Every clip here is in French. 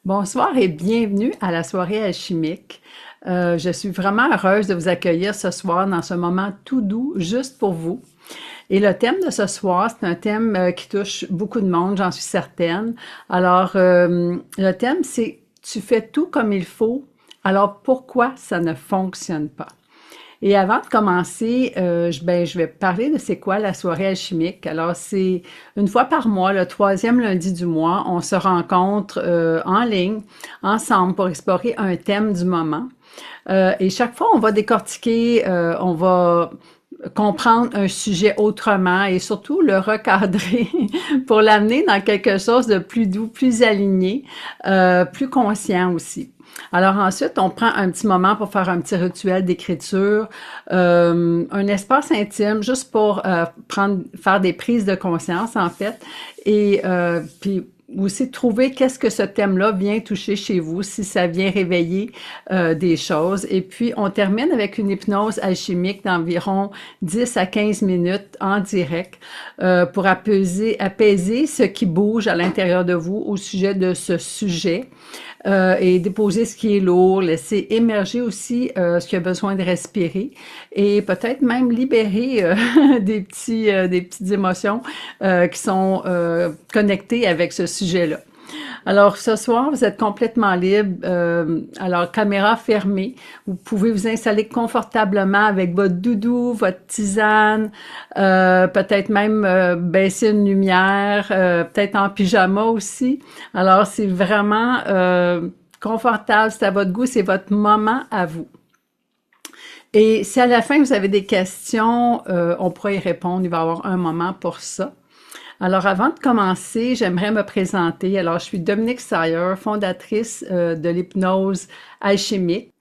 Bonsoir et bienvenue à la soirée alchimique. Je suis vraiment heureuse de vous accueillir ce soir dans ce moment tout doux, juste pour vous. Et le thème de ce soir, c'est un thème qui touche beaucoup de monde, j'en suis certaine. Alors, le thème, c'est tu fais tout comme il faut, alors pourquoi ça ne fonctionne pas? Et avant de commencer, je vais parler de c'est quoi la soirée alchimique. Alors, c'est une fois par mois, le troisième lundi du mois, on se rencontre en ligne, ensemble, pour explorer un thème du moment. Et chaque fois, on va décortiquer, on va comprendre un sujet autrement et surtout le recadrer pour l'amener dans quelque chose de plus doux, plus aligné, plus conscient aussi. Alors ensuite, on prend un petit moment pour faire un petit rituel d'écriture, un espace intime juste pour faire des prises de conscience en fait, et puis aussi trouver qu'est-ce que ce thème-là vient toucher chez vous, si ça vient réveiller des choses. Et puis, on termine avec une hypnose alchimique d'environ 10 à 15 minutes en direct pour apaiser ce qui bouge à l'intérieur de vous au sujet de ce sujet. Et déposer ce qui est lourd, laisser émerger aussi ce qui a besoin de respirer et peut-être même libérer des petites émotions qui sont connectées avec ce sujet-là. Alors, ce soir, vous êtes complètement libre. Alors, caméra fermée. Vous pouvez vous installer confortablement avec votre doudou, votre tisane, peut-être même baisser une lumière, peut-être en pyjama aussi. Alors, c'est vraiment confortable, c'est à votre goût, c'est votre moment à vous. Et si à la fin, vous avez des questions, on pourra y répondre. Il va y avoir un moment pour ça. Alors, avant de commencer, j'aimerais me présenter. Alors, je suis Dominique Sayer, fondatrice de l'hypnose alchimique.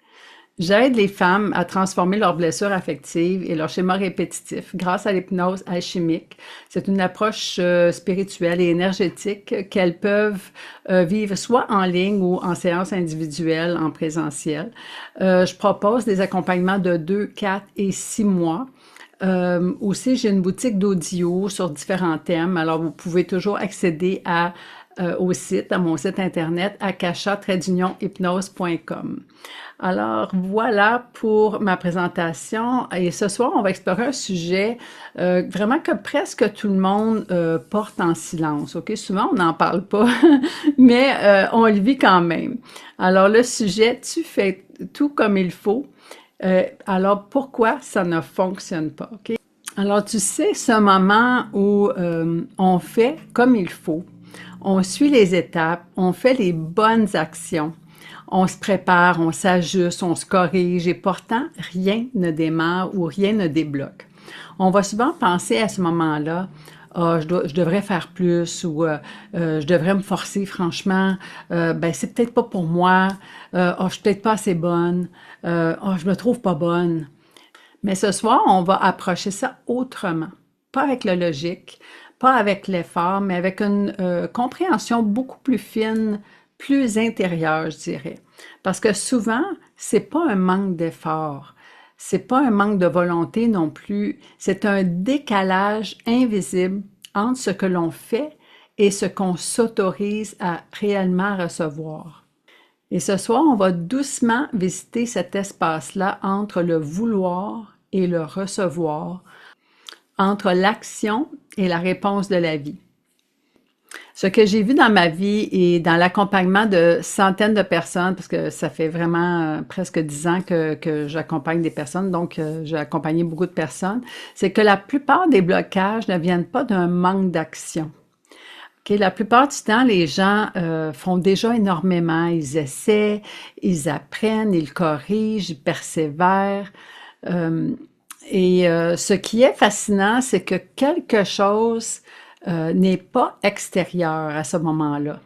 J'aide les femmes à transformer leurs blessures affectives et leurs schémas répétitifs grâce à l'hypnose alchimique. C'est une approche spirituelle et énergétique qu'elles peuvent vivre soit en ligne ou en séance individuelle, en présentiel. Je propose des accompagnements de 2, 4 et 6 mois. Aussi, j'ai une boutique d'audio sur différents thèmes. Alors, vous pouvez toujours accéder au site, à mon site internet, akasha-hypnose.com. Alors, voilà pour ma présentation. Et ce soir, on va explorer un sujet vraiment que presque tout le monde porte en silence. OK? Souvent, on n'en parle pas, mais on le vit quand même. Alors, le sujet, tu fais tout comme il faut. Alors, pourquoi ça ne fonctionne pas? OK? Alors, tu sais, ce moment où on fait comme il faut, on suit les étapes, on fait les bonnes actions, on se prépare, on s'ajuste, on se corrige et pourtant, rien ne démarre ou rien ne débloque. On va souvent penser à ce moment-là, ah, je devrais faire plus ou je devrais me forcer, franchement. Ben, c'est peut-être pas pour moi. Ah, je suis peut-être pas assez bonne. Ah, je me trouve pas bonne. Mais ce soir, on va approcher ça autrement. Pas avec la logique, pas avec l'effort, mais avec une compréhension beaucoup plus fine, plus intérieure, je dirais. Parce que souvent, c'est pas un manque d'effort. C'est pas un manque de volonté non plus. C'est un décalage invisible entre ce que l'on fait et ce qu'on s'autorise à réellement recevoir. Et ce soir, on va doucement visiter cet espace-là entre le vouloir et le recevoir, entre l'action et la réponse de la vie. Ce que j'ai vu dans ma vie et dans l'accompagnement de centaines de personnes, parce que ça fait vraiment presque 10 ans que j'accompagne des personnes, donc j'ai accompagné beaucoup de personnes, c'est que la plupart des blocages ne viennent pas d'un manque d'action. Okay, la plupart du temps, les gens font déjà énormément. Ils essaient, ils apprennent, ils corrigent, ils persévèrent. Euh, Ce qui est fascinant, c'est que quelque chose n'est pas extérieur à ce moment-là.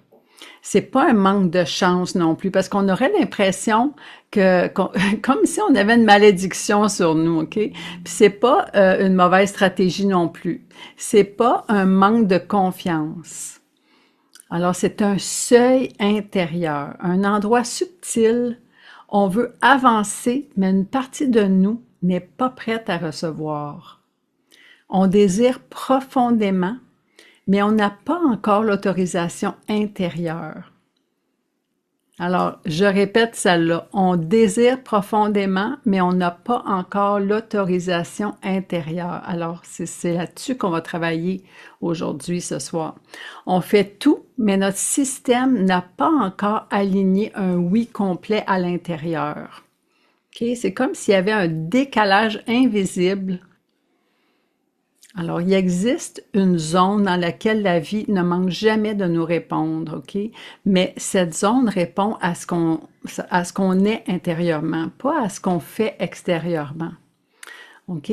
C'est pas un manque de chance non plus, parce qu'on aurait l'impression comme si on avait une malédiction sur nous, OK? Puis c'est pas une mauvaise stratégie non plus. C'est pas un manque de confiance. Alors, c'est un seuil intérieur, un endroit subtil. On veut avancer, mais une partie de nous n'est pas prête à recevoir. On désire profondément, mais on n'a pas encore l'autorisation intérieure. Alors, je répète celle-là. On désire profondément, mais on n'a pas encore l'autorisation intérieure. Alors, c'est là-dessus qu'on va travailler aujourd'hui, ce soir. On fait tout, mais notre système n'a pas encore aligné un oui complet à l'intérieur. OK? C'est comme s'il y avait un décalage invisible. Alors, il existe une zone dans laquelle la vie ne manque jamais de nous répondre, OK? Mais cette zone répond à ce qu'on est intérieurement, pas à ce qu'on fait extérieurement, OK?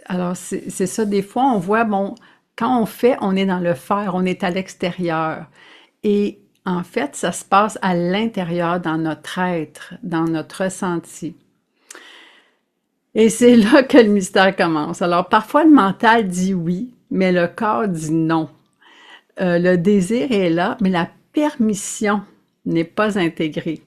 Alors, c'est ça, des fois, on voit, bon, quand on fait, on est dans le faire, on est à l'extérieur. Et en fait, ça se passe à l'intérieur, dans notre être, dans notre ressenti. Et c'est là que le mystère commence. Alors, parfois, le mental dit oui, mais le corps dit non. Le désir est là, mais la permission n'est pas intégrée.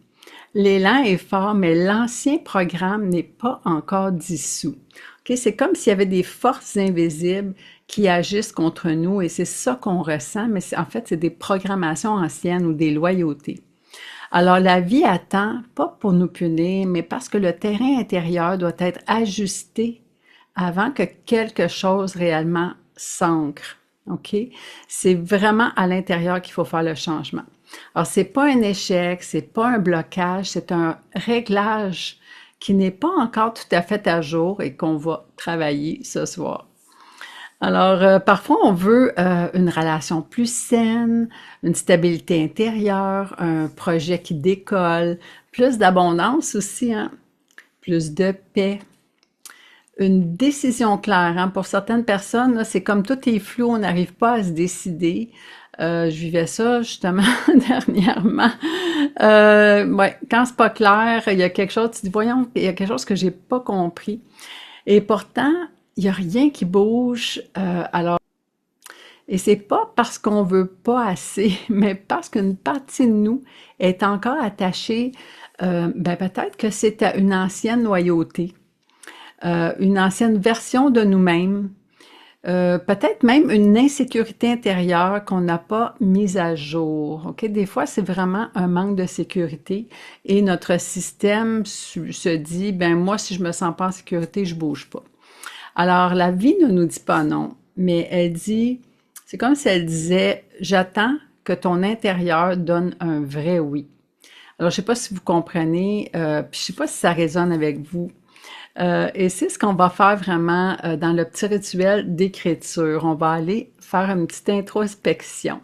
L'élan est fort, mais l'ancien programme n'est pas encore dissous. Okay? C'est comme s'il y avait des forces invisibles qui agissent contre nous et c'est ça qu'on ressent, mais en fait, c'est des programmations anciennes ou des loyautés. Alors, la vie attend, pas pour nous punir, mais parce que le terrain intérieur doit être ajusté avant que quelque chose réellement s'ancre. OK? C'est vraiment à l'intérieur qu'il faut faire le changement. Alors, c'est pas un échec, c'est pas un blocage, c'est un réglage qui n'est pas encore tout à fait à jour et qu'on va travailler ce soir. Alors, parfois, on veut une relation plus saine, une stabilité intérieure, un projet qui décolle, plus d'abondance aussi, hein? Plus de paix, une décision claire. Hein? Pour certaines personnes, c'est comme tout est flou, on n'arrive pas à se décider. Je vivais ça justement dernièrement. Ouais, quand c'est pas clair, il y a quelque chose, tu dis, voyons, il y a quelque chose que j'ai pas compris. Et pourtant, il y a rien qui bouge. Et c'est pas parce qu'on veut pas assez, mais parce qu'une partie de nous est encore attachée, ben peut-être que c'est à une ancienne loyauté, une ancienne version de nous-mêmes, peut-être même une insécurité intérieure qu'on n'a pas mise à jour. OK? Des fois, c'est vraiment un manque de sécurité et notre système se dit, ben moi, si je me sens pas en sécurité, je bouge pas. Alors, la vie ne nous dit pas non, mais elle dit, c'est comme si elle disait, j'attends que ton intérieur donne un vrai oui. Alors, je sais pas si vous comprenez, puis je sais pas si ça résonne avec vous. Et c'est ce qu'on va faire vraiment dans le petit rituel d'écriture. On va aller faire une petite introspection.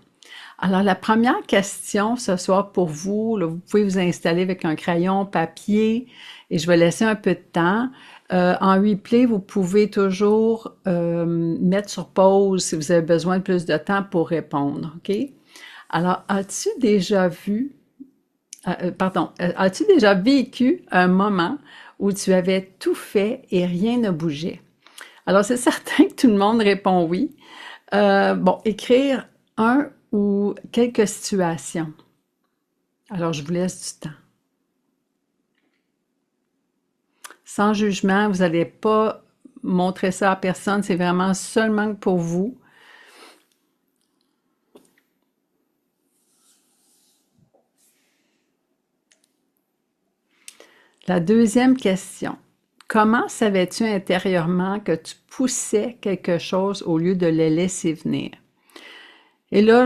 Alors, la première question ce soir pour vous, là, vous pouvez vous installer avec un crayon, papier, et je vais laisser un peu de temps. En replay, vous pouvez toujours mettre sur pause si vous avez besoin de plus de temps pour répondre, OK? Alors, as-tu déjà vu, as-tu déjà vécu un moment où tu avais tout fait et rien ne bougeait? Alors, c'est certain que tout le monde répond oui. Bon, écrire un ou quelques situations. Alors, je vous laisse du temps. Sans jugement, vous n'allez pas montrer ça à personne, c'est vraiment seulement pour vous. La deuxième question. Comment savais-tu intérieurement que tu poussais quelque chose au lieu de le laisser venir? Et là,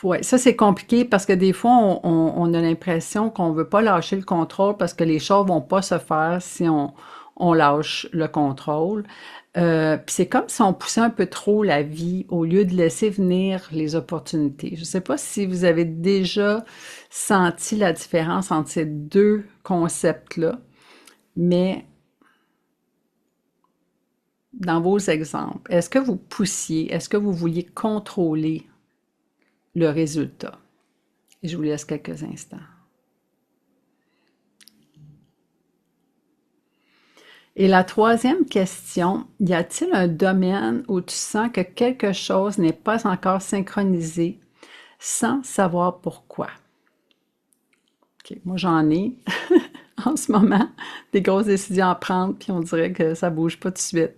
ouais, ça c'est compliqué parce que des fois, on a l'impression qu'on veut pas lâcher le contrôle parce que les choses vont pas se faire si on lâche le contrôle. Puis c'est comme si on poussait un peu trop la vie au lieu de laisser venir les opportunités. Je sais pas si vous avez déjà senti la différence entre ces deux concepts-là, mais dans vos exemples, est-ce que vous poussiez, est-ce que vous vouliez contrôler le résultat? Et je vous laisse quelques instants. Et la troisième question, y a-t-il un domaine où tu sens que quelque chose n'est pas encore synchronisé sans savoir pourquoi? OK, moi j'en ai en ce moment des grosses décisions à prendre, puis on dirait que ça bouge pas tout de suite.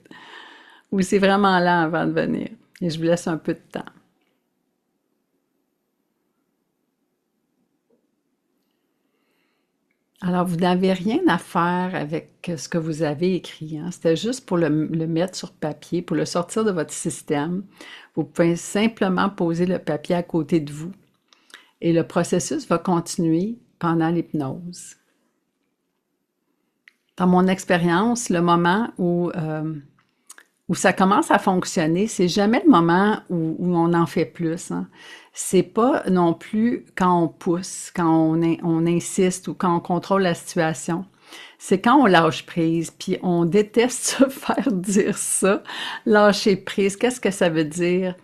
Ou c'est vraiment lent avant de venir. Et je vous laisse un peu de temps. Alors, vous n'avez rien à faire avec ce que vous avez écrit, hein. C'était juste pour le mettre sur papier, pour le sortir de votre système. Vous pouvez simplement poser le papier à côté de vous et le processus va continuer pendant l'hypnose. Dans mon expérience, le moment où ça commence à fonctionner, c'est jamais le moment où on en fait plus, hein. C'est pas non plus quand on pousse, quand on insiste ou quand on contrôle la situation. C'est quand on lâche prise, puis on déteste se faire dire ça, lâcher prise. Qu'est-ce que ça veut dire?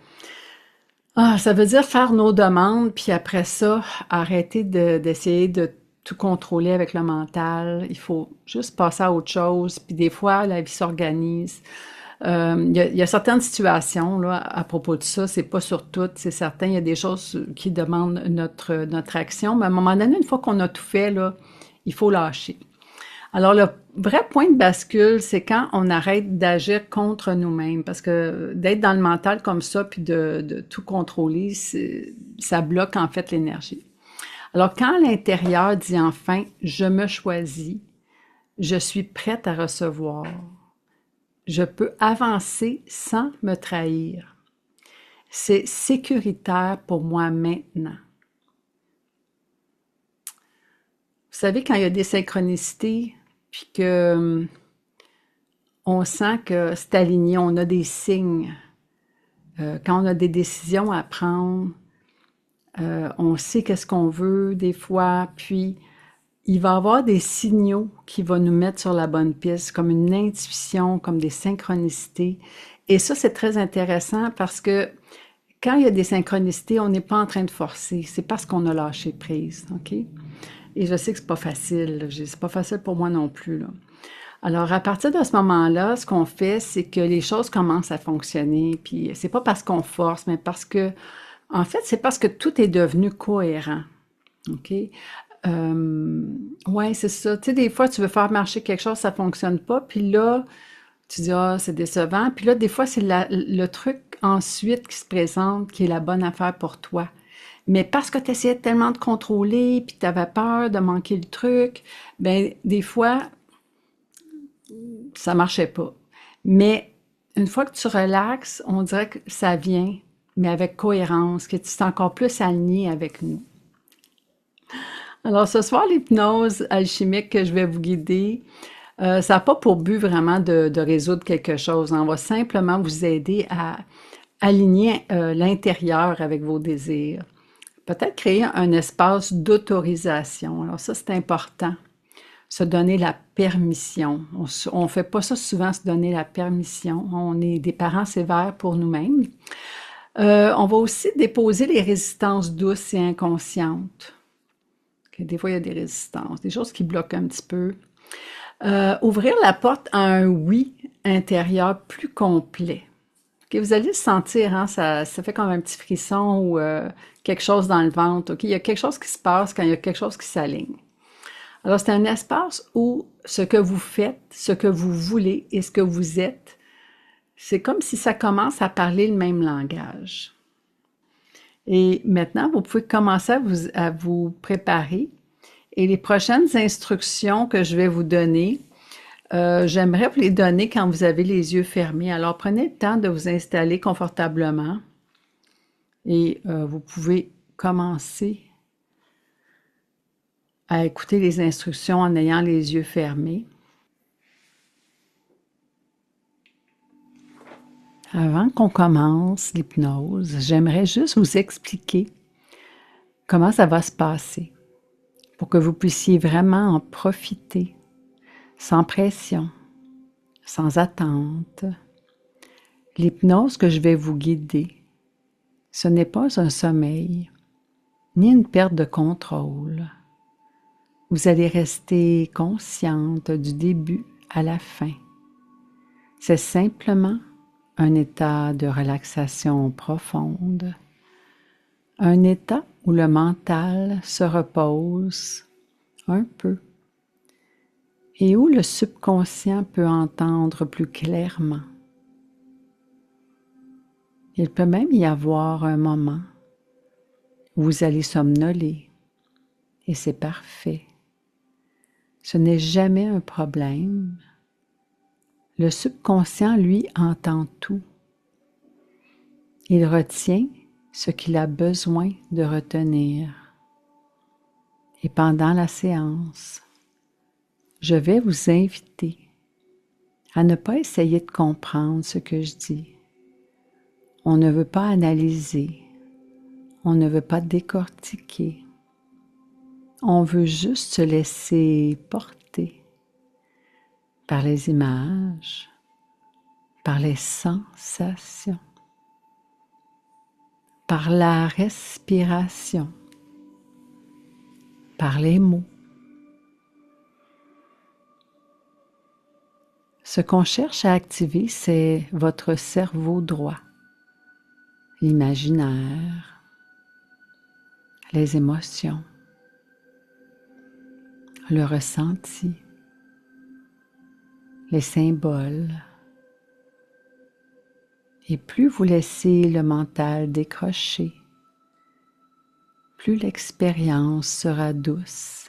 Ah, ça veut dire faire nos demandes, puis après ça, arrêter d'essayer de tout contrôler avec le mental. Il faut juste passer à autre chose, puis des fois, la vie s'organise. Il y a certaines situations là, à propos de ça, c'est pas sur toutes, c'est certain, il y a des choses qui demandent notre action, mais à un moment donné, une fois qu'on a tout fait, là, il faut lâcher. Alors, le vrai point de bascule, c'est quand on arrête d'agir contre nous-mêmes, parce que d'être dans le mental comme ça, puis de tout contrôler, ça bloque en fait l'énergie. Alors, quand l'intérieur dit enfin, je me choisis, je suis prête à recevoir, je peux avancer sans me trahir. C'est sécuritaire pour moi maintenant. Vous savez, quand il y a des synchronicités, puis que on sent que c'est aligné, on a des signes. Quand on a des décisions à prendre, on sait qu'est-ce qu'on veut des fois, puis il va y avoir des signaux qui vont nous mettre sur la bonne piste, comme une intuition, comme des synchronicités. Et ça, c'est très intéressant parce que quand il y a des synchronicités, on n'est pas en train de forcer, c'est parce qu'on a lâché prise, OK? Et je sais que c'est pas facile, c'est pas facile pour moi non plus, là. Alors, à partir de ce moment-là, ce qu'on fait, c'est que les choses commencent à fonctionner. Puis, c'est pas parce qu'on force, mais parce que, en fait, c'est parce que tout est devenu cohérent. OK? Ouais, c'est ça. Tu sais, des fois, tu veux faire marcher quelque chose, ça fonctionne pas. Puis là, tu dis, ah, c'est décevant. Puis là, des fois, c'est le truc ensuite qui se présente qui est la bonne affaire pour toi. Mais parce que tu essayais tellement de contrôler, puis tu avais peur de manquer le truc, ben des fois, ça marchait pas. Mais une fois que tu relaxes, on dirait que ça vient, mais avec cohérence, que tu es encore plus aligné avec nous. Alors ce soir, l'hypnose alchimique que je vais vous guider, ça n'a pas pour but vraiment de résoudre quelque chose. On va simplement vous aider à aligner l'intérieur avec vos désirs. Peut-être créer un espace d'autorisation. Alors ça, c'est important. Se donner la permission. On ne fait pas ça souvent, se donner la permission. On est des parents sévères pour nous-mêmes. On va aussi déposer les résistances douces et inconscientes. Okay, des fois, il y a des résistances, des choses qui bloquent un petit peu. Ouvrir la porte à un oui intérieur plus complet. Okay, vous allez le sentir, hein, ça fait comme un petit frisson ou quelque chose dans le ventre. Okay? Il y a quelque chose qui se passe quand il y a quelque chose qui s'aligne. Alors, c'est un espace où ce que vous faites, ce que vous voulez et ce que vous êtes, c'est comme si ça commence à parler le même langage. Et maintenant, vous pouvez commencer à vous préparer. Et les prochaines instructions que je vais vous donner, j'aimerais vous les donner quand vous avez les yeux fermés. Alors, prenez le temps de vous installer confortablement et vous pouvez commencer à écouter les instructions en ayant les yeux fermés. Avant qu'on commence l'hypnose, j'aimerais juste vous expliquer comment ça va se passer pour que vous puissiez vraiment en profiter sans pression, sans attente. L'hypnose que je vais vous guider, ce n'est pas un sommeil, ni une perte de contrôle. Vous allez rester consciente du début à la fin. C'est simplement un état de relaxation profonde, un état où le mental se repose un peu et où le subconscient peut entendre plus clairement. Il peut même y avoir un moment où vous allez somnoler et c'est parfait. Ce n'est jamais un problème. Le subconscient, lui, entend tout. Il retient ce qu'il a besoin de retenir. Et pendant la séance, je vais vous inviter à ne pas essayer de comprendre ce que je dis. On ne veut pas analyser, on ne veut pas décortiquer. On veut juste se laisser porter par les images, par les sensations, par la respiration, par les mots. Ce qu'on cherche à activer, c'est votre cerveau droit, l'imaginaire, les émotions, le ressenti, les symboles. Et plus vous laissez le mental décrocher, plus l'expérience sera douce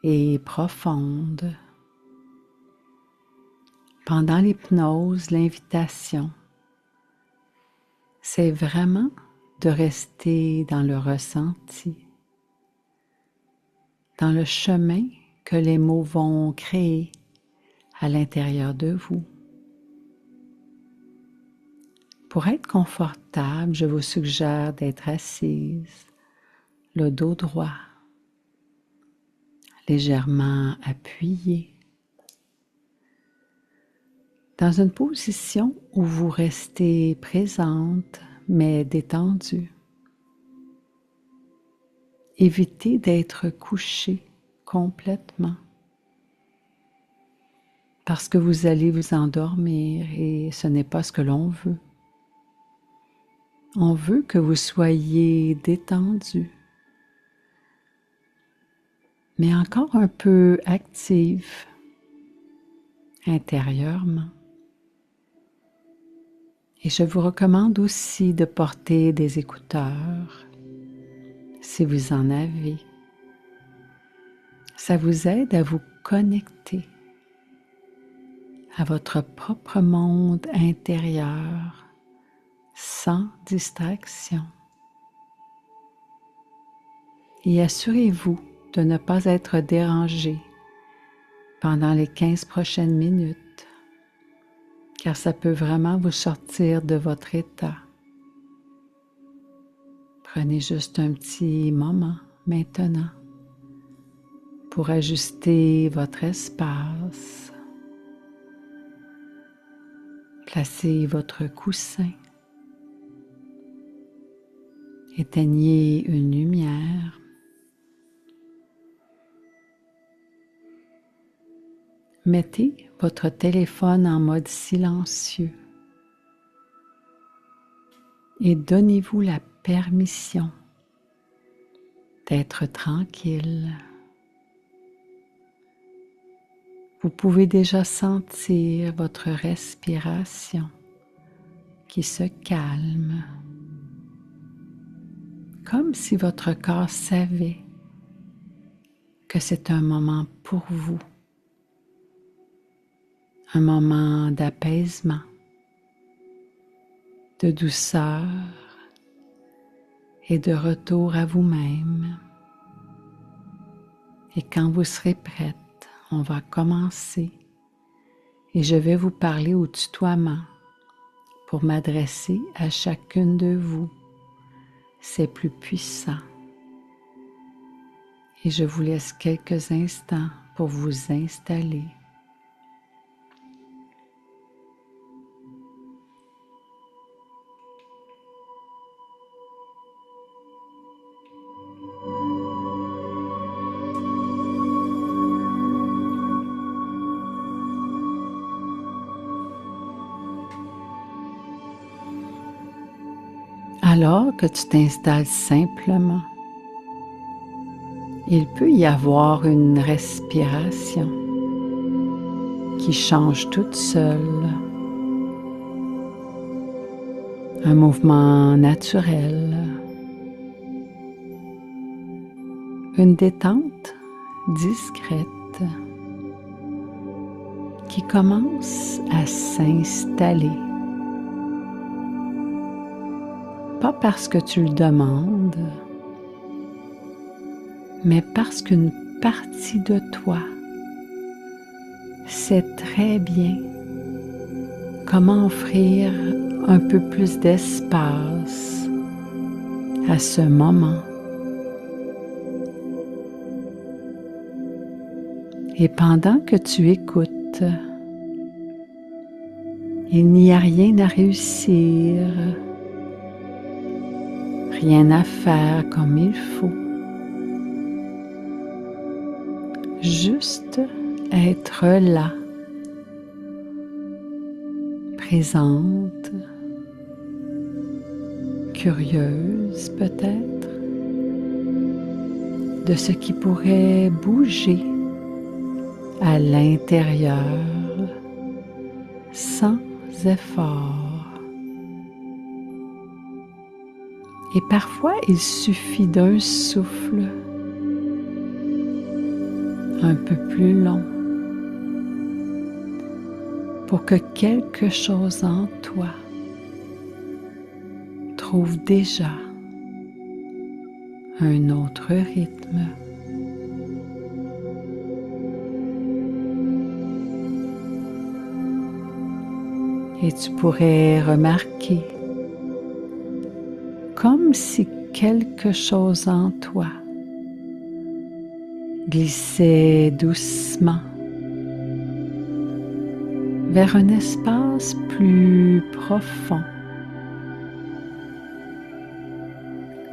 et profonde. Pendant l'hypnose, l'invitation, c'est vraiment de rester dans le ressenti, dans le chemin que les mots vont créer à l'intérieur de vous. Pour être confortable, je vous suggère d'être assise, le dos droit, légèrement appuyé, dans une position où vous restez présente mais détendue. Évitez d'être couché complètement parce que vous allez vous endormir et ce n'est pas ce que l'on veut. On veut que vous soyez détendu, mais encore un peu active intérieurement. Et je vous recommande aussi de porter des écouteurs, si vous en avez. Ça vous aide à vous connecter à votre propre monde intérieur, sans distraction. Et assurez-vous de ne pas être dérangé pendant les 15 prochaines minutes, car ça peut vraiment vous sortir de votre état. Prenez juste un petit moment maintenant pour ajuster votre espace. Placez votre coussin. Éteignez une lumière. Mettez votre téléphone en mode silencieux et donnez-vous la permission d'être tranquille. Vous pouvez déjà sentir votre respiration qui se calme, comme si votre corps savait que c'est un moment pour vous, un moment d'apaisement, de douceur et de retour à vous-même. Et quand vous serez prête, on va commencer et je vais vous parler au tutoiement pour m'adresser à chacune de vous. C'est plus puissant. Et je vous laisse quelques instants pour vous installer. Alors que tu t'installes simplement, il peut y avoir une respiration qui change toute seule, un mouvement naturel, une détente discrète qui commence à s'installer. Pas parce que tu le demandes, mais parce qu'une partie de toi sait très bien comment offrir un peu plus d'espace à ce moment. Et pendant que tu écoutes, il n'y a rien à réussir, rien à faire comme il faut. Juste être là, présente, curieuse peut-être, de ce qui pourrait bouger à l'intérieur sans effort. Et parfois, il suffit d'un souffle un peu plus long pour que quelque chose en toi trouve déjà un autre rythme. Et tu pourrais remarquer comme si quelque chose en toi glissait doucement vers un espace plus profond,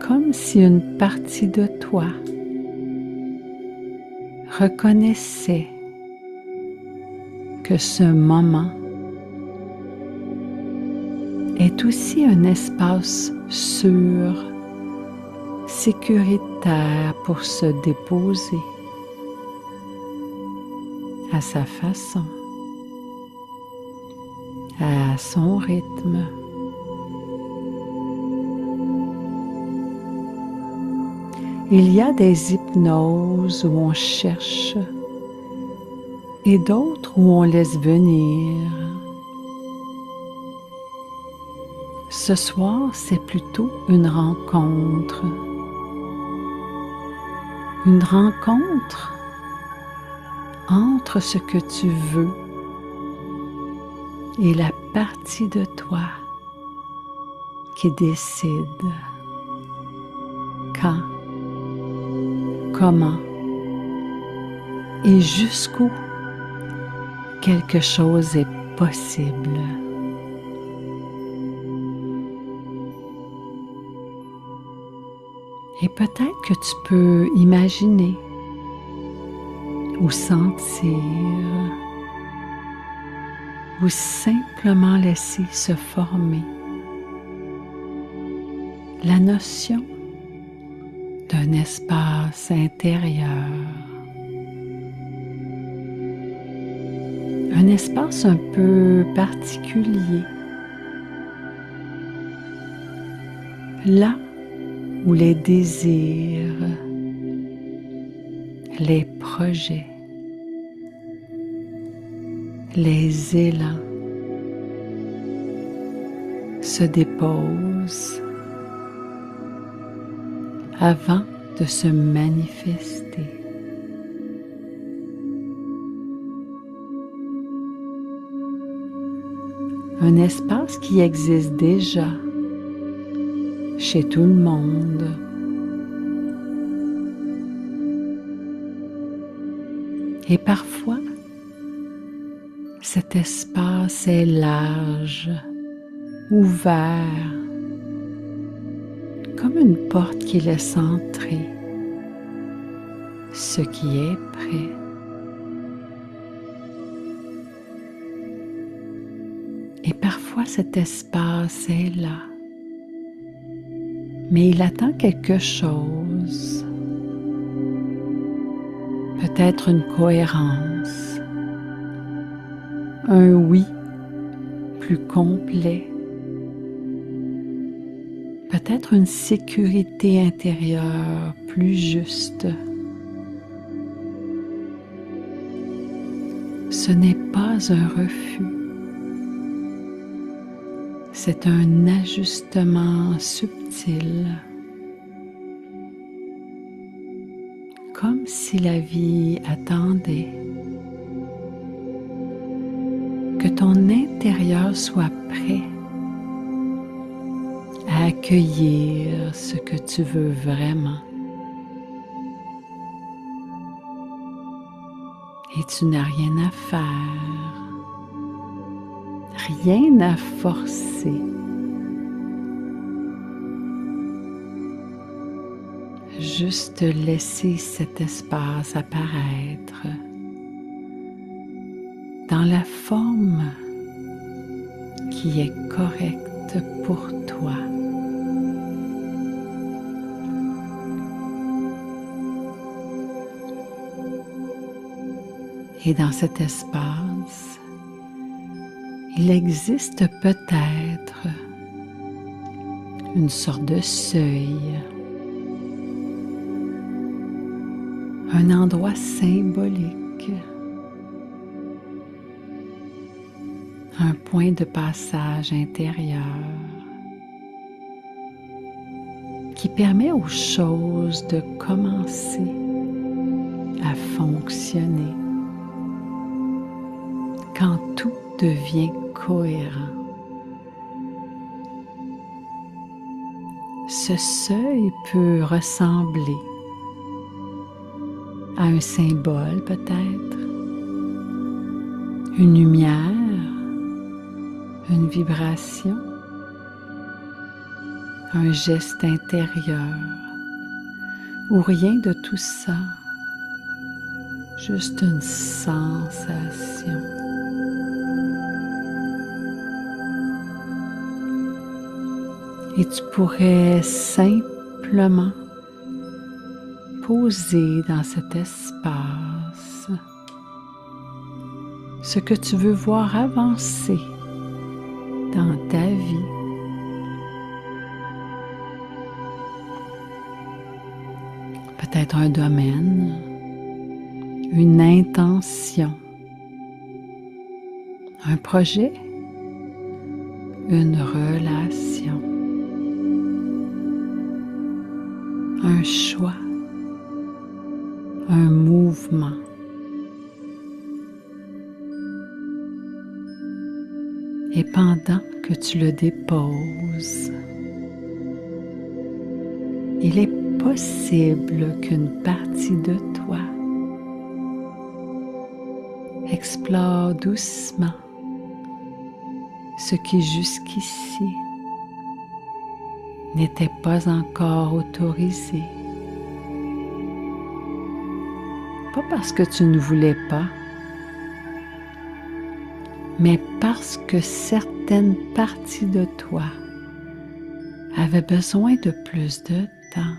comme si une partie de toi reconnaissait que ce moment est aussi un espace sûr, sécuritaire pour se déposer à sa façon, à son rythme. Il y a des hypnoses où on cherche et d'autres où on laisse venir. Ce soir, c'est plutôt une rencontre. Une rencontre entre ce que tu veux et la partie de toi qui décide quand, comment et jusqu'où quelque chose est possible. Et peut-être que tu peux imaginer ou sentir ou simplement laisser se former la notion d'un espace intérieur. Un espace un peu particulier, là où les désirs, les projets, les élans se déposent avant de se manifester. Un espace qui existe déjà chez tout le monde. Et parfois, cet espace est large, ouvert, comme une porte qui laisse entrer ce qui est prêt. Et parfois cet espace est là, mais il attend quelque chose, peut-être une cohérence, un oui plus complet, peut-être une sécurité intérieure plus juste. Ce n'est pas un refus, c'est un ajustement subtil, comme si la vie attendait que ton intérieur soit prêt à accueillir ce que tu veux vraiment. Et tu n'as rien à faire, rien à forcer. Juste laisser cet espace apparaître dans la forme qui est correcte pour toi. Et dans cet espace, il existe peut-être une sorte de seuil, un endroit symbolique, un point de passage intérieur qui permet aux choses de commencer à fonctionner quand tout devient cohérent. Ce seuil peut ressembler à un symbole peut-être, une lumière, une vibration, un geste intérieur ou rien de tout ça, juste une sensation. Et tu pourrais simplement poser dans cet espace ce que tu veux voir avancer dans ta vie. Peut-être un domaine, une intention, un projet, une relation, un choix, un mouvement. Et pendant que tu le déposes, il est possible qu'une partie de toi explore doucement ce qui jusqu'ici n'était pas encore autorisé. Pas parce que tu ne voulais pas, mais parce que certaines parties de toi avaient besoin de plus de temps.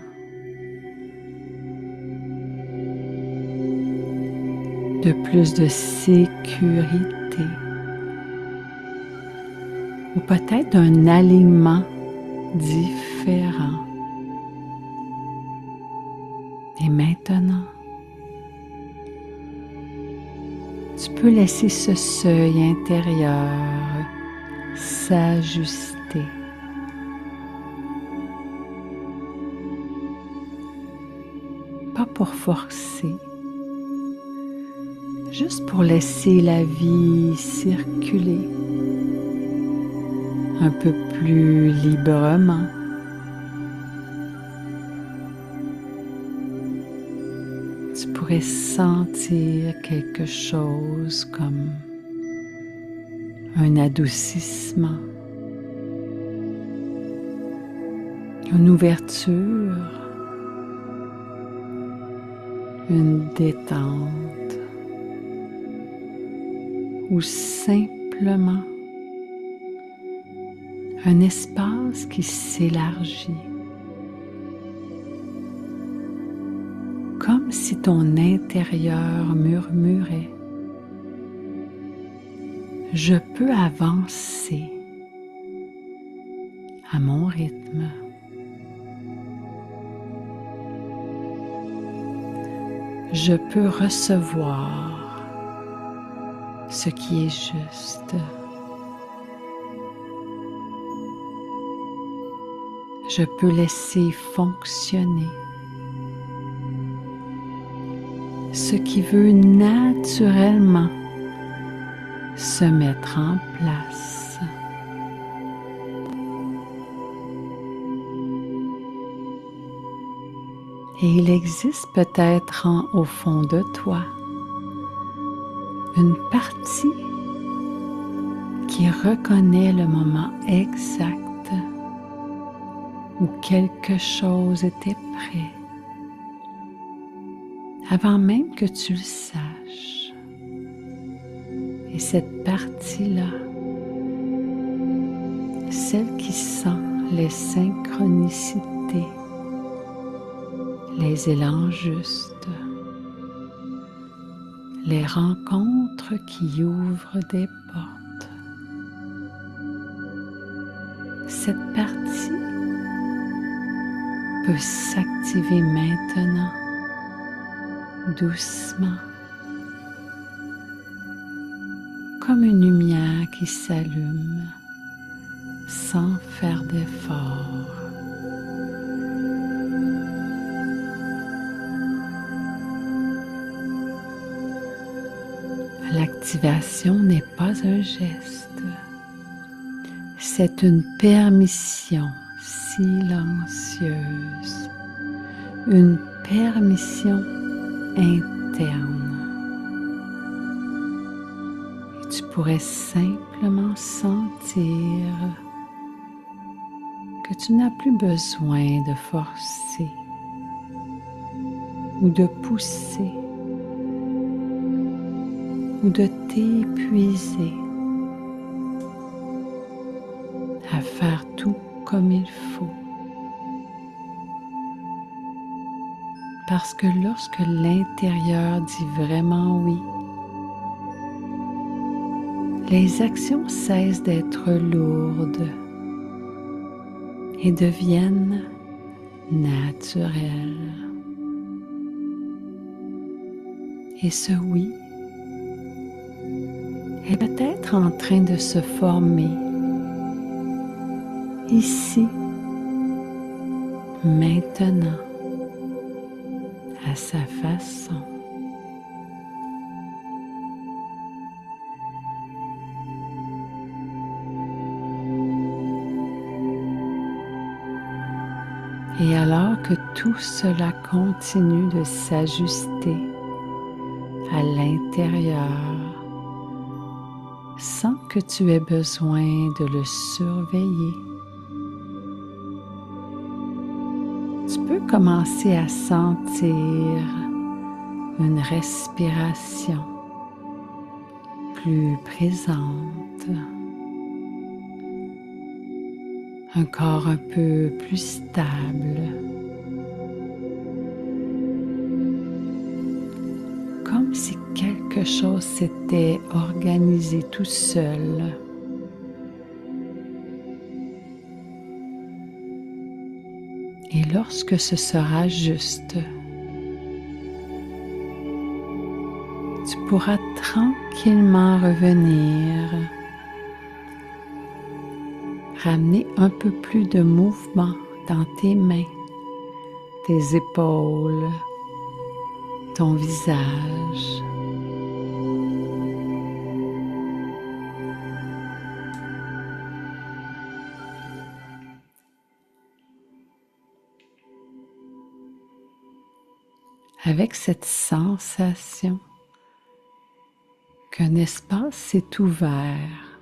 De plus de sécurité. Ou peut-être d'un alignement différent. Et maintenant, tu peux laisser ce seuil intérieur s'ajuster. Pas pour forcer, juste pour laisser la vie circuler un peu plus librement. Tu pourrais sentir quelque chose comme un adoucissement, une ouverture, une détente ou simplement un espace qui s'élargit, comme si ton intérieur murmurait « Je peux avancer à mon rythme. Je peux recevoir ce qui est juste. Je peux laisser fonctionner ce qui veut naturellement se mettre en place. Et il existe peut-être au fond de toi une partie qui reconnaît le moment exact où quelque chose était prêt, avant même que tu le saches. Et cette partie-là, celle qui sent les synchronicités, les élans justes, les rencontres qui ouvrent des portes. Cette partie peut s'activer maintenant, doucement, comme une lumière qui s'allume sans faire d'effort. L'activation n'est pas un geste, c'est une permission silencieuse, une permission interne. Et tu pourrais simplement sentir que tu n'as plus besoin de forcer ou de pousser ou de t'épuiser à faire tout comme il faut. Parce que lorsque l'intérieur dit vraiment oui, les actions cessent d'être lourdes et deviennent naturelles. Et ce oui est peut-être en train de se former ici, maintenant, à sa façon. Et alors que tout cela continue de s'ajuster à l'intérieur, sans que tu aies besoin de le surveiller, tu peux commencer à sentir une respiration plus présente, un corps un peu plus stable, comme si quelque chose s'était organisé tout seul. Et lorsque ce sera juste, tu pourras tranquillement revenir, ramener un peu plus de mouvement dans tes mains, tes épaules, ton visage. Avec cette sensation qu'un espace s'est ouvert,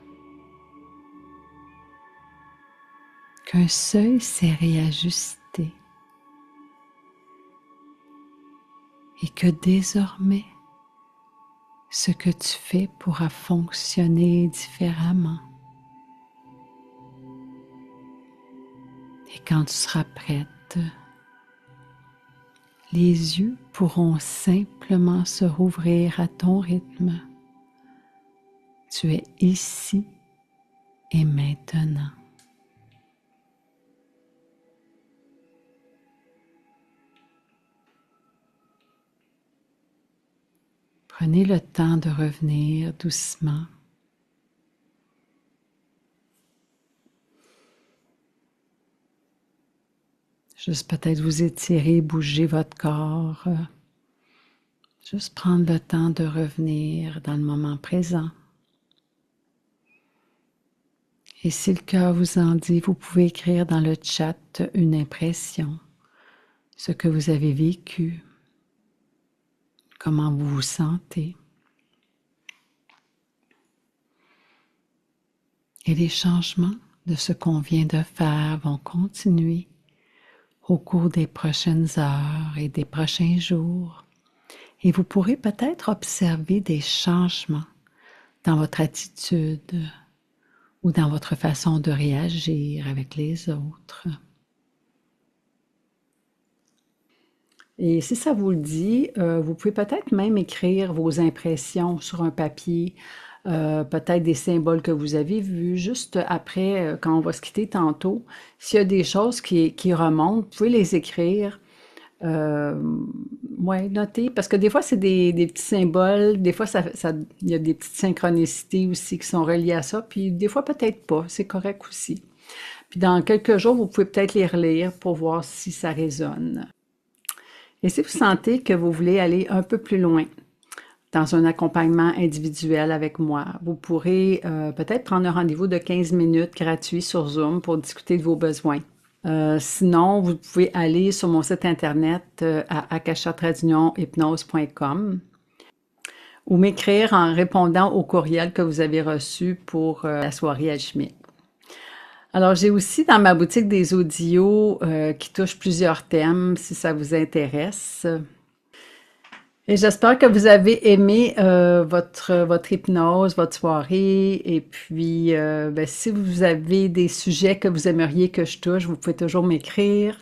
qu'un seuil s'est réajusté et que désormais, ce que tu fais pourra fonctionner différemment. Et quand tu seras prête, les yeux pourront simplement se rouvrir à ton rythme. Tu es ici et maintenant. Prenez le temps de revenir doucement. Juste peut-être vous étirer, bouger votre corps. Juste prendre le temps de revenir dans le moment présent. Et si le cœur vous en dit, vous pouvez écrire dans le chat une impression, ce que vous avez vécu, comment vous vous sentez. Et les changements de ce qu'on vient de faire vont continuer au cours des prochaines heures et des prochains jours. Et vous pourrez peut-être observer des changements dans votre attitude ou dans votre façon de réagir avec les autres. Et si ça vous le dit, vous pouvez peut-être même écrire vos impressions sur un papier, peut-être des symboles que vous avez vus, juste après, quand on va se quitter tantôt. S'il y a des choses qui remontent, vous pouvez les écrire. Ouais, noter, parce que des fois, c'est des petits symboles, des fois, il y a des petites synchronicités aussi qui sont reliées à ça, puis des fois, peut-être pas, c'est correct aussi. Puis dans quelques jours, vous pouvez peut-être les relire pour voir si ça résonne. Et si vous sentez que vous voulez aller un peu plus loin dans un accompagnement individuel avec moi, vous pourrez peut-être prendre un rendez-vous de 15 minutes gratuit sur Zoom pour discuter de vos besoins. Sinon, vous pouvez aller sur mon site internet à akasha-hypnose.com ou m'écrire en répondant au courriel que vous avez reçu pour la soirée alchimique. Alors, j'ai aussi dans ma boutique des audios qui touchent plusieurs thèmes, si ça vous intéresse. Et j'espère que vous avez aimé votre hypnose, votre soirée. Et puis, si vous avez des sujets que vous aimeriez que je touche, vous pouvez toujours m'écrire,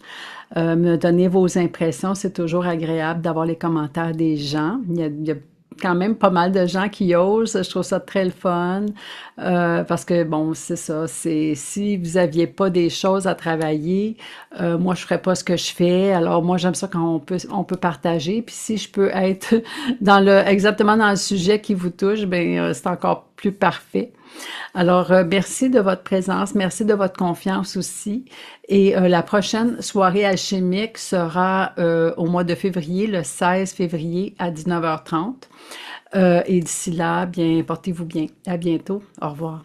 me donner vos impressions. C'est toujours agréable d'avoir les commentaires des gens. Il y a quand même pas mal de gens qui osent. Je trouve ça très le fun parce que, bon, c'est ça. Si vous aviez pas des choses à travailler, moi, je ferais pas ce que je fais. Alors, moi, j'aime ça quand on peut partager. Puis si je peux être exactement dans le sujet qui vous touche, ben c'est encore plus parfait. Alors, merci de votre présence, merci de votre confiance aussi. Et la prochaine soirée alchimique sera au mois de février, le 16 février à 19h30. Et d'ici là, bien, portez-vous bien. À bientôt. Au revoir.